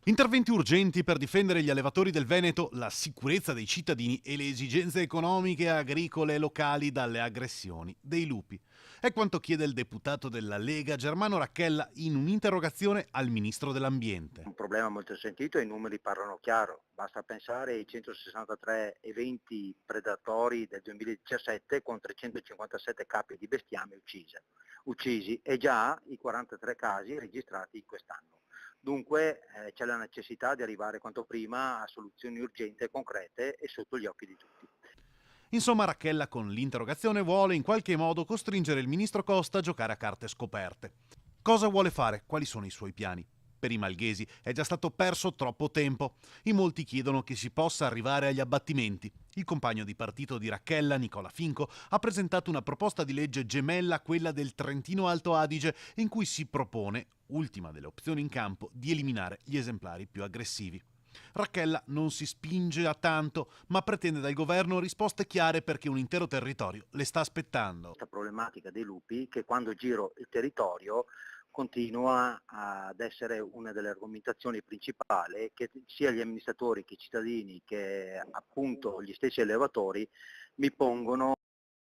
Interventi urgenti per difendere gli allevatori del Veneto, la sicurezza dei cittadini e le esigenze economiche, agricole e locali dalle aggressioni dei lupi. È quanto chiede il deputato della Lega Germano Racchella in un'interrogazione al ministro dell'Ambiente. Un problema molto sentito e i numeri parlano chiaro, basta pensare ai 163 eventi predatori del 2017 con 357 capi di bestiame uccisi e già i 43 casi registrati quest'anno. Dunque c'è la necessità di arrivare quanto prima a soluzioni urgenti e concrete e sotto gli occhi di tutti. Insomma, Racchella con l'interrogazione vuole in qualche modo costringere il ministro Costa a giocare a carte scoperte. Cosa vuole fare? Quali sono i suoi piani? Per i malghesi è già stato perso troppo tempo. In molti chiedono che si possa arrivare agli abbattimenti. Il compagno di partito di Racchella, Nicola Finco, ha presentato una proposta di legge gemella a quella del Trentino Alto Adige, in cui si propone, ultima delle opzioni in campo, di eliminare gli esemplari più aggressivi. Racchella non si spinge a tanto, ma pretende dal governo risposte chiare perché un intero territorio le sta aspettando. Questa problematica dei lupi che quando giro il territorio continua ad essere una delle argomentazioni principali che sia gli amministratori che i cittadini che appunto gli stessi allevatori mi pongono